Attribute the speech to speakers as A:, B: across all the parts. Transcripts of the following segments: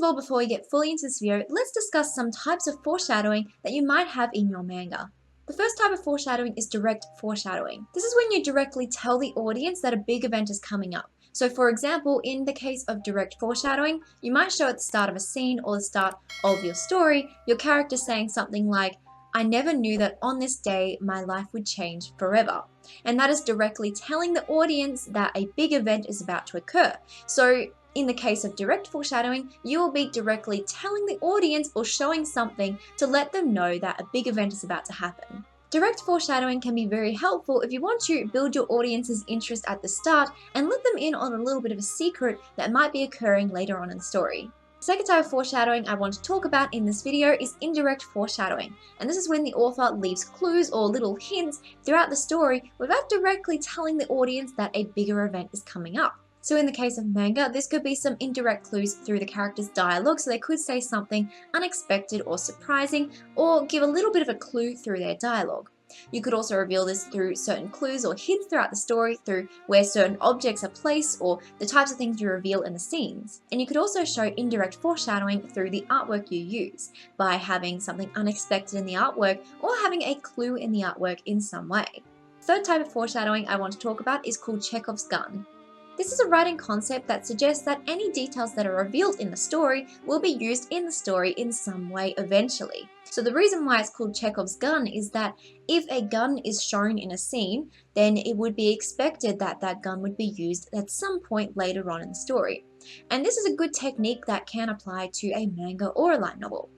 A: of all, before we get fully into this video, let's discuss some types of foreshadowing that you might have in your manga. The first type of foreshadowing is direct foreshadowing. This is when you directly tell the audience that a big event is coming up. So for example, in the case of direct foreshadowing, you might show at the start of a scene or the start of your story, your character saying something like, "I never knew that on this day my life would change forever." And that is directly telling the audience that a big event is about to occur. So in the case of direct foreshadowing, you will be directly telling the audience or showing something to let them know that a big event is about to happen. Direct foreshadowing can be very helpful if you want to build your audience's interest at the start and let them in on a little bit of a secret that might be occurring later on in the story. The second type of foreshadowing I want to talk about in this video is indirect foreshadowing, and this is when the author leaves clues or little hints throughout the story without directly telling the audience that a bigger event is coming up. So in the case of manga, this could be some indirect clues through the characters' dialogue, so they could say something unexpected or surprising, or give a little bit of a clue through their dialogue. You could also reveal this through certain clues or hints throughout the story, through where certain objects are placed or the types of things you reveal in the scenes. And you could also show indirect foreshadowing through the artwork you use, by having something unexpected in the artwork or having a clue in the artwork in some way. The third type of foreshadowing I want to talk about is called Chekhov's gun. This is a writing concept that suggests that any details that are revealed in the story will be used in the story in some way eventually. So the reason why it's called Chekhov's gun is that if a gun is shown in a scene, then it would be expected that that gun would be used at some point later on in the story. And this is a good technique that can apply to a manga or a light novel.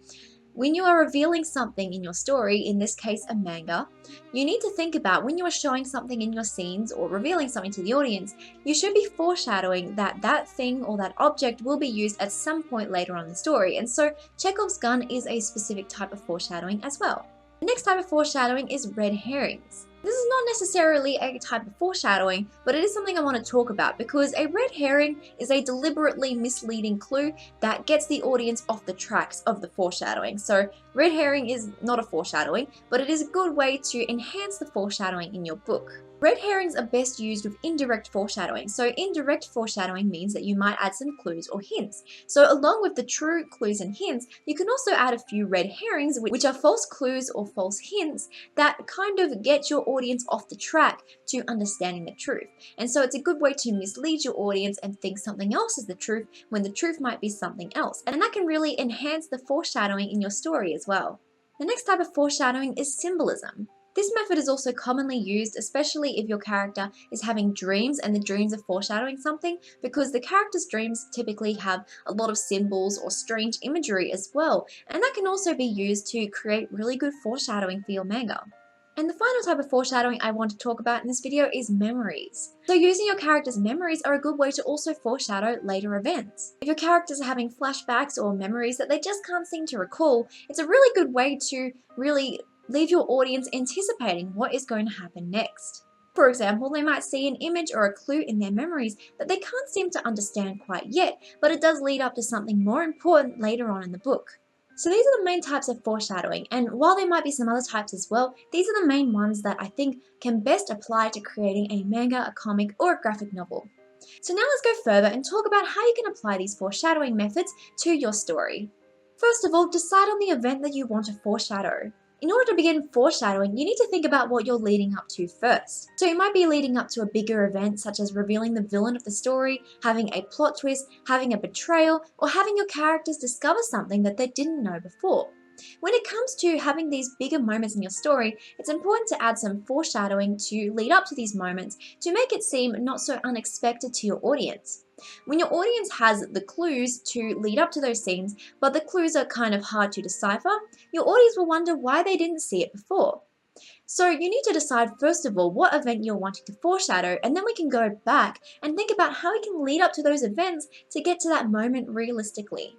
A: When you are revealing something in your story, in this case a manga, you need to think about when you are showing something in your scenes or revealing something to the audience, you should be foreshadowing that that thing or that object will be used at some point later on in the story. And so Chekhov's gun is a specific type of foreshadowing as well. The next type of foreshadowing is red herrings. This is not necessarily a type of foreshadowing, but it is something I want to talk about because a red herring is a deliberately misleading clue that gets the audience off the tracks of the foreshadowing. So red herring is not a foreshadowing, but it is a good way to enhance the foreshadowing in your book. Red herrings are best used with indirect foreshadowing. So indirect foreshadowing means that you might add some clues or hints. So along with the true clues and hints, you can also add a few red herrings, which are false clues or false hints that kind of get your audience off the track to understanding the truth. And so it's a good way to mislead your audience and think something else is the truth when the truth might be something else. And that can really enhance the foreshadowing in your story as well. The next type of foreshadowing is symbolism. This method is also commonly used, especially if your character is having dreams and the dreams are foreshadowing something, because the character's dreams typically have a lot of symbols or strange imagery as well, and that can also be used to create really good foreshadowing for your manga. And the final type of foreshadowing I want to talk about in this video is memories. So using your character's memories are a good way to also foreshadow later events. If your characters are having flashbacks or memories that they just can't seem to recall, it's a really good way to really leave your audience anticipating what is going to happen next. For example, they might see an image or a clue in their memories that they can't seem to understand quite yet, but it does lead up to something more important later on in the book. So these are the main types of foreshadowing, and while there might be some other types as well, these are the main ones that I think can best apply to creating a manga, a comic, or a graphic novel. So now let's go further and talk about how you can apply these foreshadowing methods to your story. First of all, decide on the event that you want to foreshadow. In order to begin foreshadowing, you need to think about what you're leading up to first. So you might be leading up to a bigger event, such as revealing the villain of the story, having a plot twist, having a betrayal, or having your characters discover something that they didn't know before. When it comes to having these bigger moments in your story, it's important to add some foreshadowing to lead up to these moments to make it seem not so unexpected to your audience. When your audience has the clues to lead up to those scenes, but the clues are kind of hard to decipher, your audience will wonder why they didn't see it before. So you need to decide first of all what event you're wanting to foreshadow, and then we can go back and think about how we can lead up to those events to get to that moment realistically.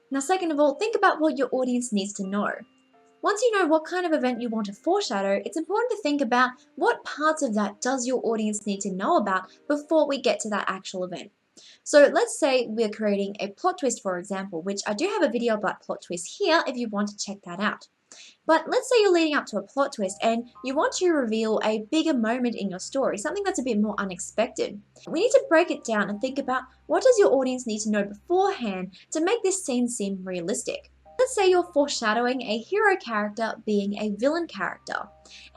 A: Now second of all, think about what your audience needs to know. Once you know what kind of event you want to foreshadow, it's important to think about what parts of that does your audience need to know about before we get to that actual event. So let's say we're creating a plot twist, for example, which I do have a video about plot twists here if you want to check that out. But let's say you're leading up to a plot twist and you want to reveal a bigger moment in your story, something that's a bit more unexpected. We need to break it down and think about what does your audience need to know beforehand to make this scene seem realistic. Let's say you're foreshadowing a hero character being a villain character,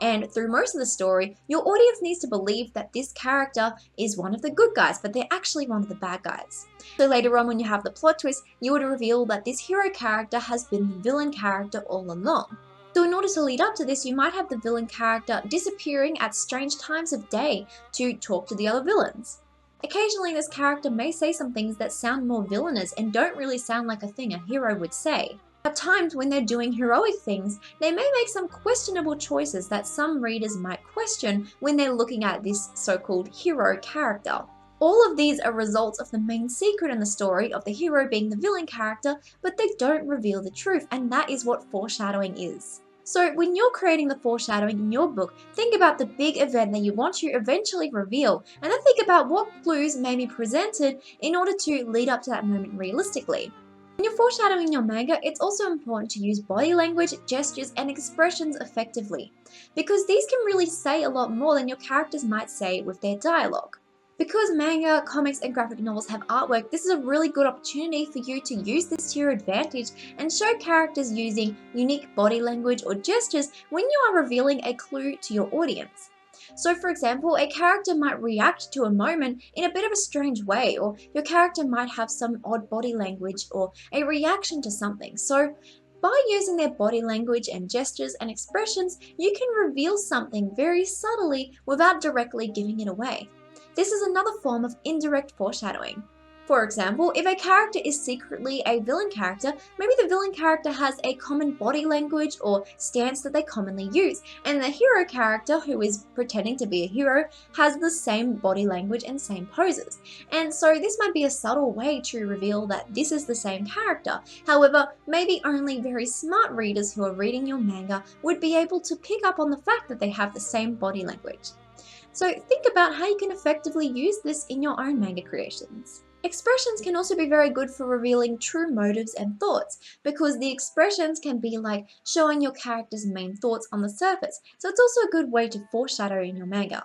A: and through most of the story, your audience needs to believe that this character is one of the good guys, but they're actually one of the bad guys. So later on when you have the plot twist, you would reveal that this hero character has been the villain character all along. So in order to lead up to this, you might have the villain character disappearing at strange times of day to talk to the other villains. Occasionally this character may say some things that sound more villainous and don't really sound like a thing a hero would say. At times when they're doing heroic things, they may make some questionable choices that some readers might question when they're looking at this so-called hero character. All of these are results of the main secret in the story of the hero being the villain character, but they don't reveal the truth, and that is what foreshadowing is. So when you're creating the foreshadowing in your book, think about the big event that you want to eventually reveal, and then think about what clues may be presented in order to lead up to that moment realistically. When you're foreshadowing your manga, it's also important to use body language, gestures, and expressions effectively, because these can really say a lot more than your characters might say with their dialogue. Because manga, comics, and graphic novels have artwork, this is a really good opportunity for you to use this to your advantage and show characters using unique body language or gestures when you are revealing a clue to your audience. So for example, a character might react to a moment in a bit of a strange way, or your character might have some odd body language or a reaction to something. So by using their body language and gestures and expressions, you can reveal something very subtly without directly giving it away. This is another form of indirect foreshadowing. For example, if a character is secretly a villain character, maybe the villain character has a common body language or stance that they commonly use, and the hero character, who is pretending to be a hero, has the same body language and same poses. And so this might be a subtle way to reveal that this is the same character. However, maybe only very smart readers who are reading your manga would be able to pick up on the fact that they have the same body language. So think about how you can effectively use this in your own manga creations. Expressions can also be very good for revealing true motives and thoughts, because the expressions can be like showing your character's main thoughts on the surface, so it's also a good way to foreshadow in your manga.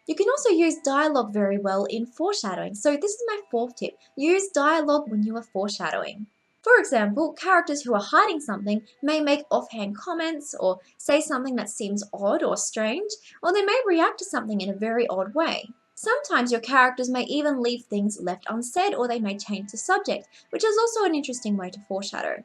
A: You can also use dialogue very well in foreshadowing, so this is my fourth tip: use dialogue when you are foreshadowing. For example, characters who are hiding something may make offhand comments or say something that seems odd or strange, or they may react to something in a very odd way. Sometimes your characters may even leave things left unsaid, or they may change the subject, which is also an interesting way to foreshadow.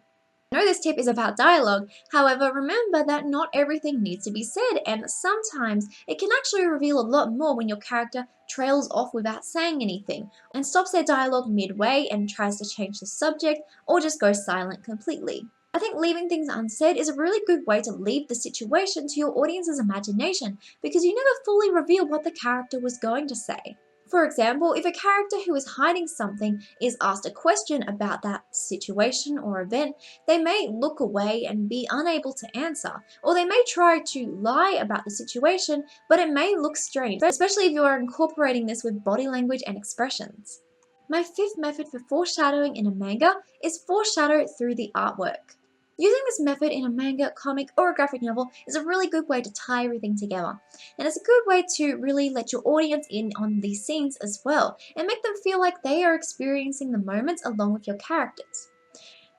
A: I know this tip is about dialogue, however, remember that not everything needs to be said, and sometimes it can actually reveal a lot more when your character trails off without saying anything, and stops their dialogue midway and tries to change the subject, or just goes silent completely. I think leaving things unsaid is a really good way to leave the situation to your audience's imagination, because you never fully reveal what the character was going to say. For example, if a character who is hiding something is asked a question about that situation or event, they may look away and be unable to answer, or they may try to lie about the situation, but it may look strange, especially if you are incorporating this with body language and expressions. My fifth method for foreshadowing in a manga is foreshadow through the artwork. Using this method in a manga, comic, or a graphic novel is a really good way to tie everything together. And it's a good way to really let your audience in on these scenes as well, and make them feel like they are experiencing the moments along with your characters.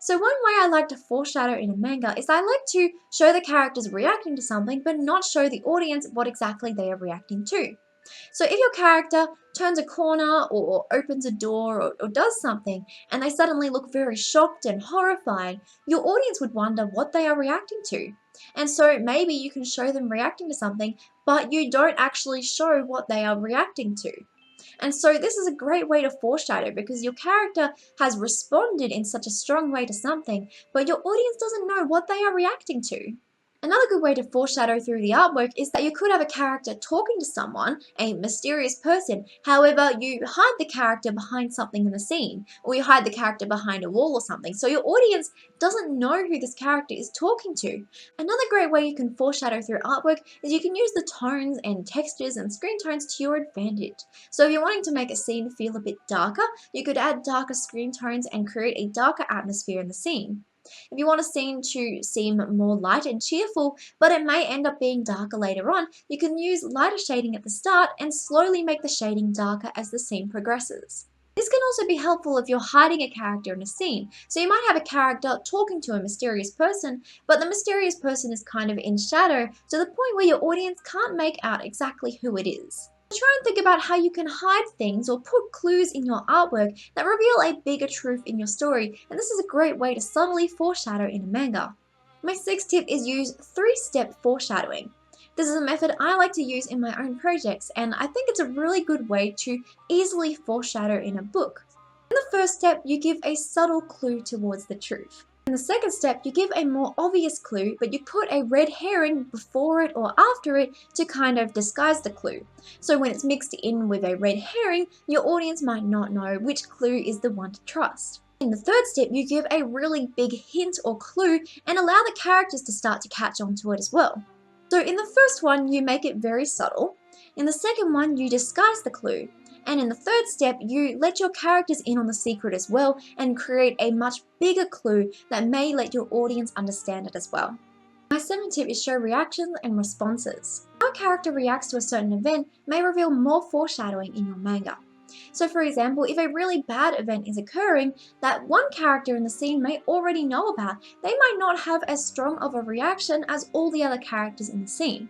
A: So one way I like to foreshadow in a manga is I like to show the characters reacting to something, but not show the audience what exactly they are reacting to. So if your character turns a corner or opens a door or does something and they suddenly look very shocked and horrified, your audience would wonder what they are reacting to. And so maybe you can show them reacting to something, but you don't actually show what they are reacting to. And so this is a great way to foreshadow, because your character has responded in such a strong way to something, but your audience doesn't know what they are reacting to. Another good way to foreshadow through the artwork is that you could have a character talking to someone, a mysterious person, however you hide the character behind something in the scene, or you hide the character behind a wall or something, so your audience doesn't know who this character is talking to. Another great way you can foreshadow through artwork is you can use the tones and textures and screen tones to your advantage. So if you're wanting to make a scene feel a bit darker, you could add darker screen tones and create a darker atmosphere in the scene. If you want a scene to seem more light and cheerful, but it may end up being darker later on, you can use lighter shading at the start and slowly make the shading darker as the scene progresses. This can also be helpful if you're hiding a character in a scene. So you might have a character talking to a mysterious person, but the mysterious person is kind of in shadow to the point where your audience can't make out exactly who it is. Try and think about how you can hide things or put clues in your artwork that reveal a bigger truth in your story, and this is a great way to subtly foreshadow in a manga. My sixth tip is use 3-step foreshadowing. This is a method I like to use in my own projects, and I think it's a really good way to easily foreshadow in a book. In the first step, you give a subtle clue towards the truth. In the second step, you give a more obvious clue, but you put a red herring before it or after it to kind of disguise the clue. So when it's mixed in with a red herring, your audience might not know which clue is the one to trust. In the third step, you give a really big hint or clue and allow the characters to start to catch on to it as well. So in the first one, you make it very subtle. In the second one, you disguise the clue. And in the third step, you let your characters in on the secret as well and create a much bigger clue that may let your audience understand it as well. My seventh tip is show reactions and responses. How a character reacts to a certain event may reveal more foreshadowing in your manga. So for example, if a really bad event is occurring that one character in the scene may already know about, they might not have as strong of a reaction as all the other characters in the scene.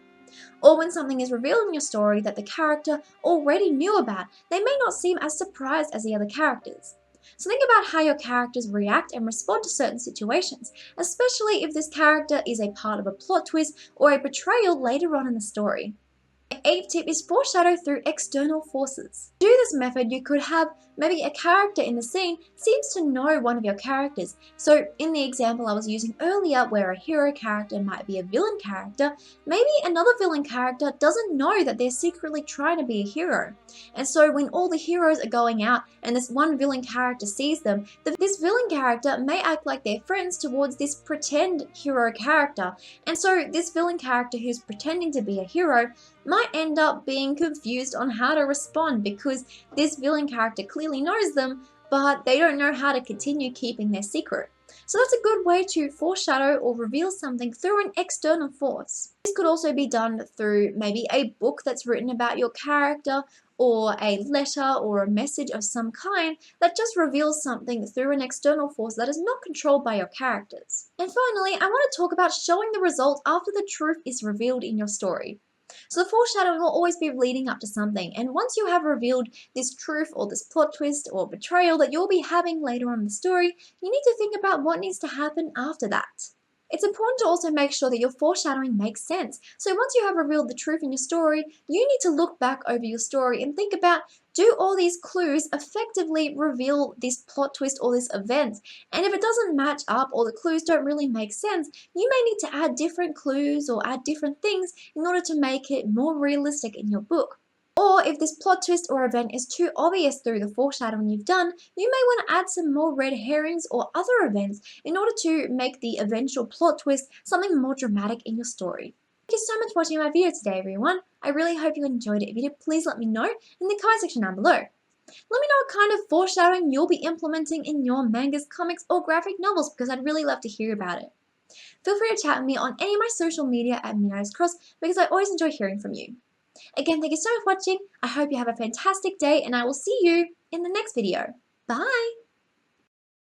A: Or when something is revealed in your story that the character already knew about, they may not seem as surprised as the other characters. So think about how your characters react and respond to certain situations, especially if this character is a part of a plot twist or a betrayal later on in the story. My eighth tip is foreshadow through external forces. To do this method, you could have maybe a character in the scene seems to know one of your characters. So in the example I was using earlier where a hero character might be a villain character, maybe another villain character doesn't know that they're secretly trying to be a hero. And so when all the heroes are going out and this one villain character sees them, this villain character may act like they're friends towards this pretend hero character. And so this villain character who's pretending to be a hero might end up being confused on how to respond because this villain character clearly knows them, but they don't know how to continue keeping their secret. So that's a good way to foreshadow or reveal something through an external force. This could also be done through maybe a book that's written about your character, or a letter or a message of some kind that just reveals something through an external force that is not controlled by your characters. And finally, I want to talk about showing the result after the truth is revealed in your story. So the foreshadowing will always be leading up to something, and once you have revealed this truth or this plot twist or betrayal that you'll be having later on in the story, you need to think about what needs to happen after that. It's important to also make sure that your foreshadowing makes sense. So once you have revealed the truth in your story, you need to look back over your story and think about, do all these clues effectively reveal this plot twist or this event? And if it doesn't match up or the clues don't really make sense, you may need to add different clues or add different things in order to make it more realistic in your book. Or if this plot twist or event is too obvious through the foreshadowing you've done, you may want to add some more red herrings or other events in order to make the eventual plot twist something more dramatic in your story. Thank you so much for watching my video today, everyone. I really hope you enjoyed it. If you did, please let me know in the comment section down below. Let me know what kind of foreshadowing you'll be implementing in your mangas, comics, or graphic novels because I'd really love to hear about it. Feel free to chat with me on any of my social media at @MinarrisCross because I always enjoy hearing from you. Again, thank you so much for watching. I hope you have a fantastic day and I will see you in the next video. Bye!